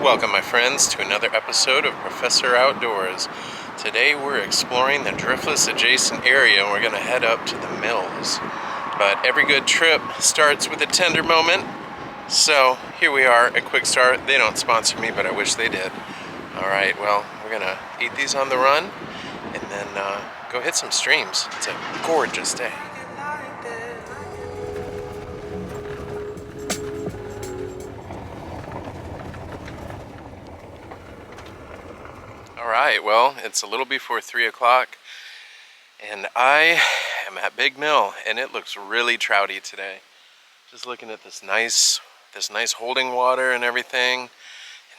Welcome, my friends, to another episode of Professor Outdoors. Today we're exploring the driftless adjacent area and we're going to head up to the mills. But every good trip starts with a tender moment. So here we are, a quick start. They don't sponsor me, but I wish they did. Alright, well, we're going to eat these on the run and then go hit some streams. It's a gorgeous day. Alright, well, it's a little before 3 o'clock and I am at Big Mill and it looks really trouty today. Just looking at this nice holding water and everything. And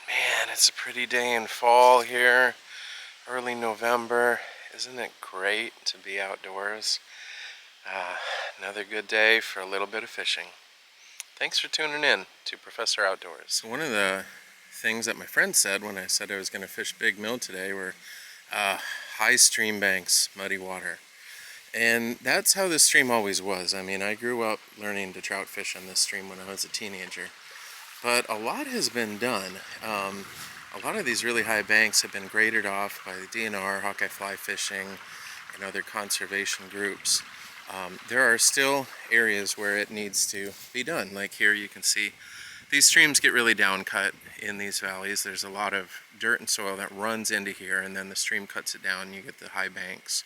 man, it's a pretty day in fall here, early November. Isn't it great to be outdoors? Another good day for a little bit of fishing. Thanks for tuning in to Professor Outdoors. So one of the things that my friend said when I said I was going to fish Big Mill today were high stream banks, muddy water. And that's how this stream always was. I mean, I grew up learning to trout fish on this stream when I was a teenager. But a lot has been done. A lot of these really high banks have been graded off by the DNR, Hawkeye Fly Fishing, and other conservation groups. There are still areas where it needs to be done. Like here you can see these streams get really down cut in these valleys. There's a lot of dirt and soil that runs into here and then the stream cuts it down and you get the high banks.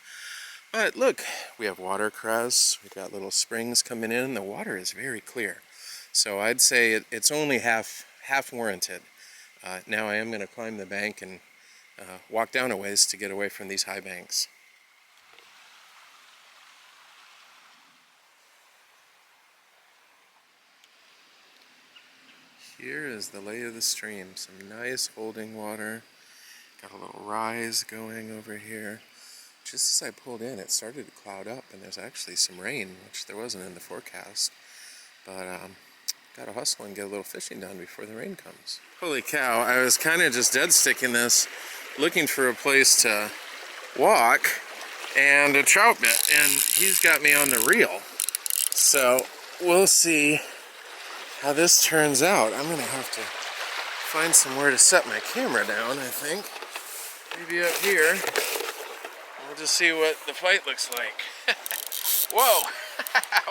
But look, we have watercress, we've got little springs coming in, the water is very clear. So I'd say it's only half warranted. Now I am going to climb the bank and walk down a ways to get away from these high banks. Here is the lay of the stream, some nice holding water, got a little rise going over here. Just as I pulled in, it started to cloud up and there's actually some rain, which there wasn't in the forecast. But gotta hustle and get a little fishing done before the rain comes. Holy cow, I was kind of just dead sticking this, looking for a place to walk, and a trout bit, and he's got me on the reel. So we'll see how this turns out. I'm gonna have to find somewhere to set my camera down, I think. Maybe up here. We'll just see what the fight looks like. Whoa!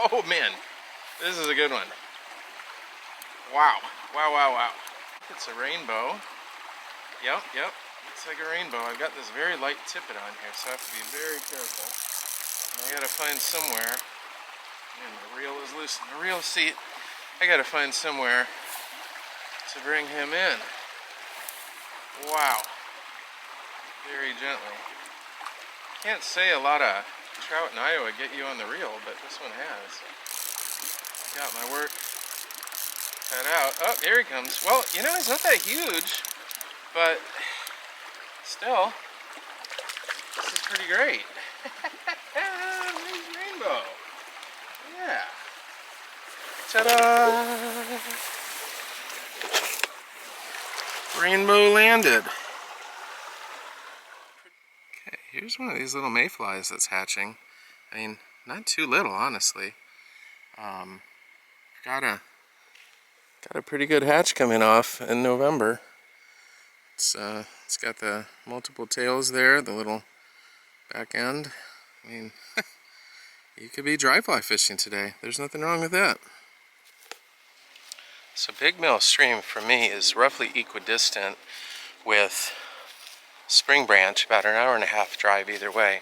Oh man, this is a good one. Wow, wow, wow, wow. It's a rainbow. Yep, looks like a rainbow. I've got this very light tippet on here, so I have to be very careful. And I gotta find somewhere, man, the reel is loose in the reel seat. I gotta find somewhere to bring him in. Wow, very gently. Can't say a lot of trout in Iowa get you on the reel, but this one has. Got my work cut out. Oh, here he comes. Well, you know, he's not that huge, but still, this is pretty great. Nice rainbow. Yeah. Ta-da! Rainbow landed. Here's one of these little mayflies that's hatching. I mean, not too little, honestly. Got a pretty good hatch coming off in November. It's got the multiple tails there, the little back end. I mean, you could be dry fly fishing today. There's nothing wrong with that. So Big Mill Stream for me is roughly equidistant with Spring Branch, about an hour and a half drive either way.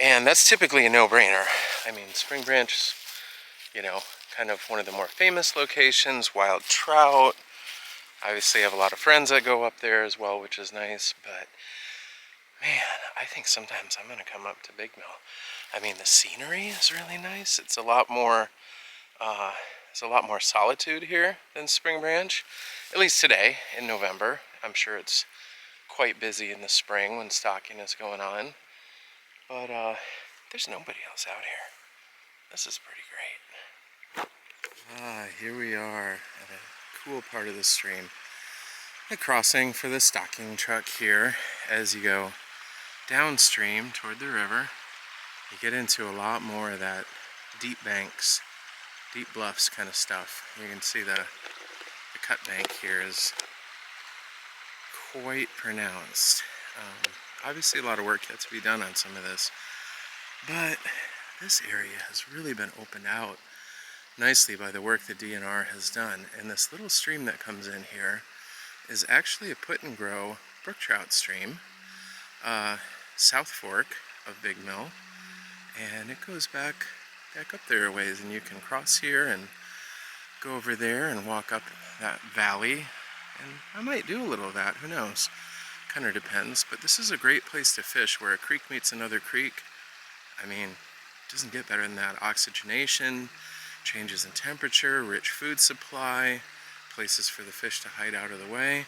And that's typically a no-brainer. I mean, Spring Branch is, you know, kind of one of the more famous locations, wild trout. Obviously I have a lot of friends that go up there as well, which is nice, but man, I think sometimes I'm gonna come up to Big Mill. I mean, the scenery is really nice. It's a lot more solitude here than Spring Branch, at least today in November. I'm sure it's quite busy in the spring when stocking is going on, but there's nobody else out here. This is pretty great. Here we are at a cool part of the stream. A crossing for the stocking truck here. As you go downstream toward the river, you get into a lot more of that deep banks, deep bluffs kind of stuff. You can see the cut bank here is quite pronounced. Obviously a lot of work yet to be done on some of this, but this area has really been opened out nicely by the work the DNR has done. And this little stream that comes in here is actually a put and grow brook trout stream, South Fork of Big Mill, and it goes back up there a ways, and you can cross here and go over there and walk up that valley, and I might do a little of that, who knows, kind of depends. But this is a great place to fish where a creek meets another creek. I mean, it doesn't get better than that. Oxygenation, changes in temperature, rich food supply, places for the fish to hide out of the way,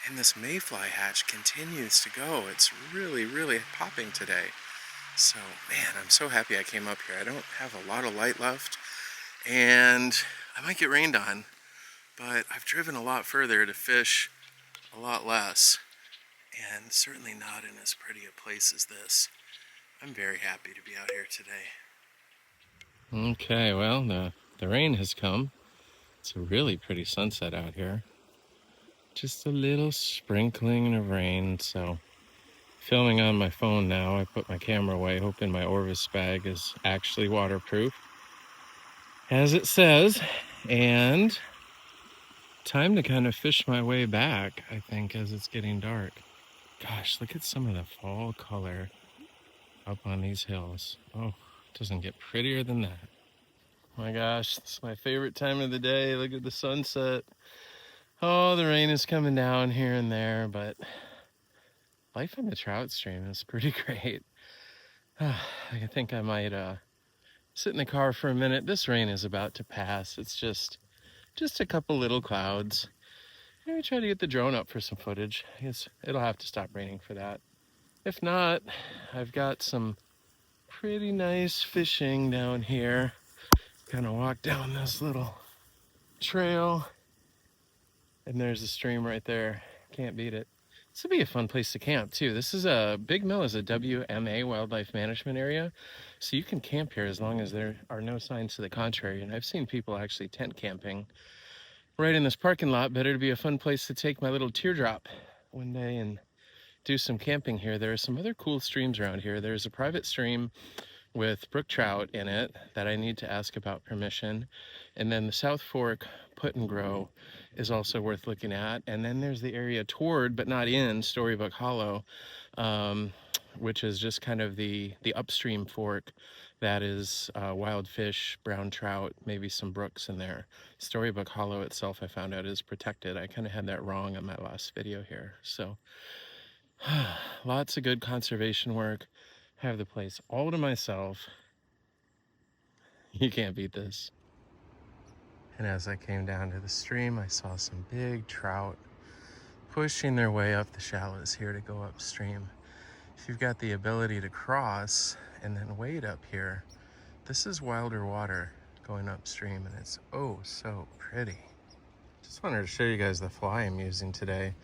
and this mayfly hatch continues to go. It's really, really popping today. So, man, I'm so happy I came up here. I don't have a lot of light left, and I might get rained on, but I've driven a lot further to fish a lot less, and certainly not in as pretty a place as this. I'm very happy to be out here today. Okay, well, the rain has come. It's a really pretty sunset out here. Just a little sprinkling of rain, so filming on my phone now. I put my camera away, hoping my Orvis bag is actually waterproof, as it says. And time to kind of fish my way back, I think, as it's getting dark. Gosh, look at some of the fall color up on these hills. Oh, it doesn't get prettier than that. Oh my gosh, this is my favorite time of the day. Look at the sunset. Oh, the rain is coming down here and there, but life in the trout stream is pretty great. I think I might sit in the car for a minute. This rain is about to pass. It's just a couple little clouds. Maybe try to get the drone up for some footage. I guess it'll have to stop raining for that. If not, I've got some pretty nice fishing down here. Kind of walk down this little trail, and there's a stream right there. Can't beat it. This would be a fun place to camp too. This is Big Mill is a WMA wildlife management area, so you can camp here as long as there are no signs to the contrary. And I've seen people actually tent camping right in this parking lot, but it'd be a fun place to take my little teardrop one day and do some camping here. There are some other cool streams around here. There's a private stream with brook trout in it that I need to ask about permission. And then the South Fork Put and Grow is also worth looking at. And then there's the area toward, but not in, Storybook Hollow, which is just kind of the upstream fork that is wild fish, brown trout, maybe some brooks in there. Storybook Hollow itself, I found out, is protected. I kind of had that wrong on my last video here. So lots of good conservation work. Have the place all to myself. You can't beat this. And as I came down to the stream, I saw some big trout pushing their way up the shallows here to go upstream. If you've got the ability to cross and then wade up here, this is wilder water going upstream, and it's oh so pretty. Just wanted to show you guys the fly I'm using today.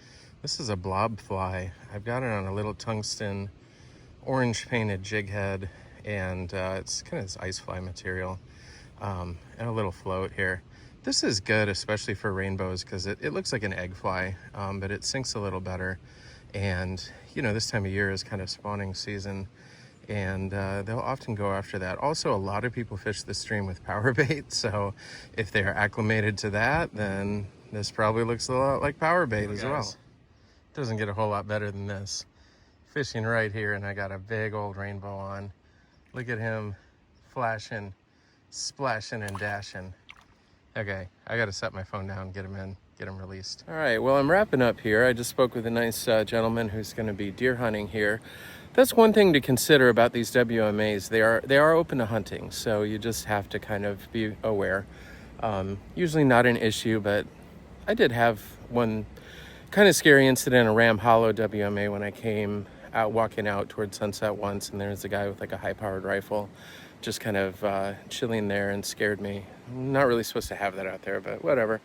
This is a blob fly. I've got it on a little tungsten orange painted jig head, and it's kind of this ice fly material, and a little float here. This is good, especially for rainbows, because it looks like an egg fly, but it sinks a little better. And you know, this time of year is kind of spawning season, and they'll often go after that. Also, a lot of people fish the stream with power bait, so if they're acclimated to that, then this probably looks a lot like power bait as well. Doesn't get a whole lot better than this. Fishing right here, and I got a big old rainbow on. Look at him flashing, splashing, and dashing. Okay, I gotta set my phone down, get him in, get him released. All right, well, I'm wrapping up here. I just spoke with a nice gentleman who's gonna be deer hunting here. That's one thing to consider about these WMAs. They are open to hunting, so you just have to kind of be aware. Usually not an issue, but I did have one kind of scary incident in Ram Hollow WMA when I came out walking out towards sunset once, and there's a guy with like a high-powered rifle just kind of chilling there and scared me. I'm not really supposed to have that out there, but whatever.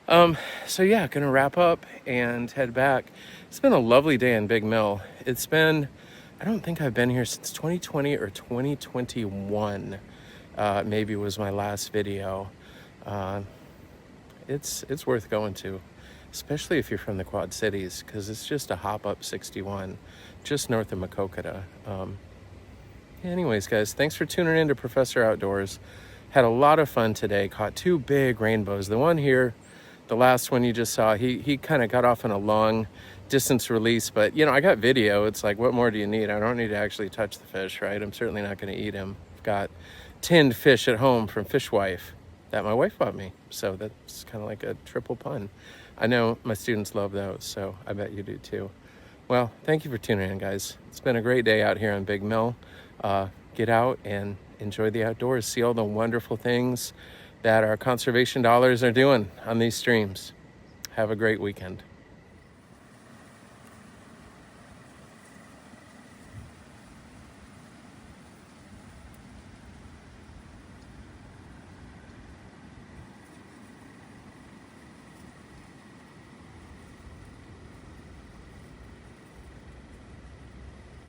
So yeah, gonna wrap up and head back. It's been a lovely day in Big Mill. It's been, I don't think I've been here since 2020 or 2021, maybe was my last video. It's worth going to. especially if you're from the Quad Cities, because it's just a hop up 61, just north of Maquoketa. Anyways, guys, thanks for tuning in to Professor Outdoors. Had a lot of fun today. Caught 2 big rainbows. The one here, the last one you just saw, he kind of got off on a long distance release, but I got video. It's like, what more do you need? I don't need to actually touch the fish, right? I'm certainly not going to eat him. I've got tinned fish at home from Fish Wife that my wife bought me. So that's kind of like a triple pun. I know my students love those, so I bet you do too. Well, thank you for tuning in, guys. It's been a great day out here on Big Mill. Get out and enjoy the outdoors. See all the wonderful things that our conservation dollars are doing on these streams. Have a great weekend.